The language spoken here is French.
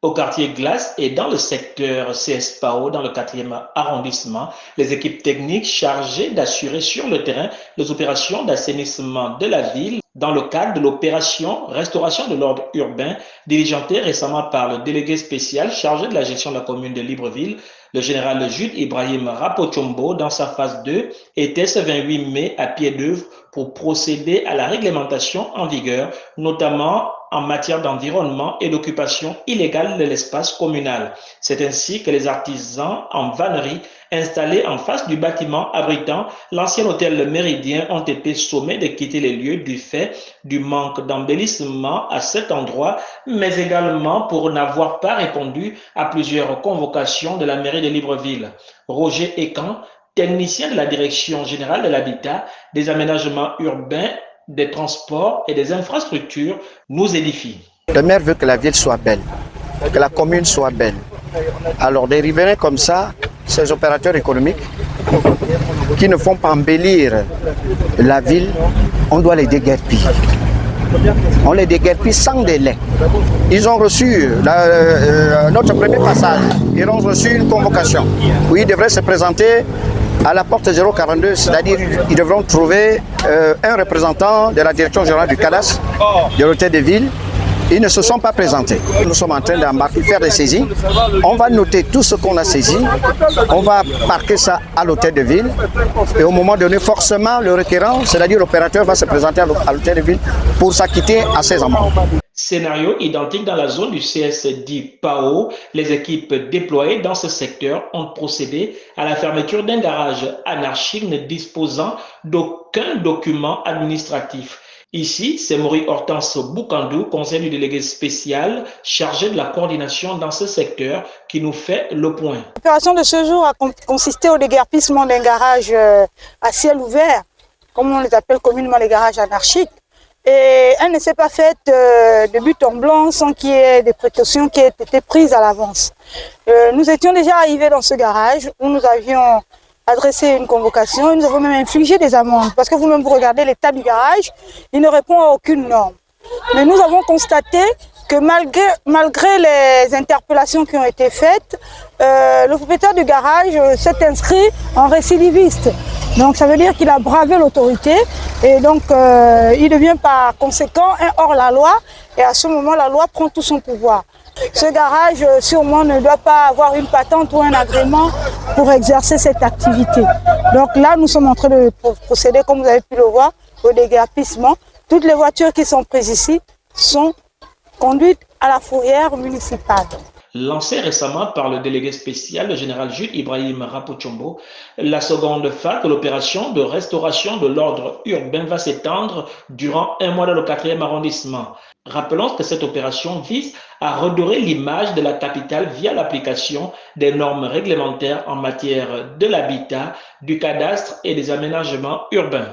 Au quartier Glace et dans le secteur CSPAO, dans le 4e arrondissement, les équipes techniques chargées d'assurer sur le terrain les opérations d'assainissement de la ville dans le cadre de l'opération Restauration de l'ordre urbain diligentée récemment par le délégué spécial chargé de la gestion de la commune de Libreville, le général Jude Ibrahim Rapochombo, dans sa phase 2, était ce 28 mai à pied d'œuvre pour procéder à la réglementation en vigueur, notamment en matière d'environnement et d'occupation illégale de l'espace communal. C'est ainsi que les artisans en vannerie installés en face du bâtiment abritant l'ancien hôtel Le Méridien ont été sommés de quitter les lieux du fait du manque d'embellissement à cet endroit, mais également pour n'avoir pas répondu à plusieurs convocations de la mairie de Libreville. Roger Ekan, technicien de la Direction générale de l'habitat, des aménagements urbains, des transports et des infrastructures, nous édifie. Le maire veut que la ville soit belle, que la commune soit belle. Alors des riverains comme ça, ces opérateurs économiques qui ne font pas embellir la ville, on doit les déguerpir. On les déguerpit sans délai. Ils ont reçu notre premier passage, ils ont reçu une convocation où ils devraient se présenter à la porte 042, c'est-à-dire ils devront trouver un représentant de la direction générale du cadastre, de l'hôtel de ville. Ils ne se sont pas présentés. Nous sommes en train d'embarquer, faire des saisies. On va noter tout ce qu'on a saisi. On va parquer ça à l'hôtel de ville. Et au moment donné, forcément, le requérant, c'est-à-dire l'opérateur, va se présenter à l'hôtel de ville pour s'acquitter à ses amendes. Scénario identique dans la zone du CSD PAO, les équipes déployées dans ce secteur ont procédé à la fermeture d'un garage anarchique ne disposant d'aucun document administratif. Ici, c'est Maurice Hortense Boukandou, conseiller du délégué spécial chargé de la coordination dans ce secteur, qui nous fait le point. L'opération de ce jour a consisté au déguerpissement d'un garage à ciel ouvert, comme on les appelle communément les garages anarchiques. Et elle ne s'est pas faite de but en blanc sans qu'il y ait des précautions qui aient été prises à l'avance. Nous étions déjà arrivés dans ce garage où nous avions adressé une convocation et nous avons même infligé des amendes. Parce que vous-même, vous regardez l'état du garage, il ne répond à aucune norme. Mais nous avons constaté que malgré les interpellations qui ont été faites, le propriétaire du garage s'est inscrit en récidiviste. Donc ça veut dire qu'il a bravé l'autorité et donc il devient par conséquent un hors-la-loi et à ce moment la loi prend tout son pouvoir. Ce garage sûrement ne doit pas avoir une patente ou un agrément pour exercer cette activité. Donc là nous sommes en train de procéder, comme vous avez pu le voir, au déguerpissement. Toutes les voitures qui sont prises ici sont conduites à la fourrière municipale. Lancée récemment par le délégué spécial, le général Jude Ibrahim Rapochombo, la seconde phase de l'opération de restauration de l'ordre urbain va s'étendre durant un mois dans le 4e arrondissement. Rappelons que cette opération vise à redorer l'image de la capitale via l'application des normes réglementaires en matière de l'habitat, du cadastre et des aménagements urbains.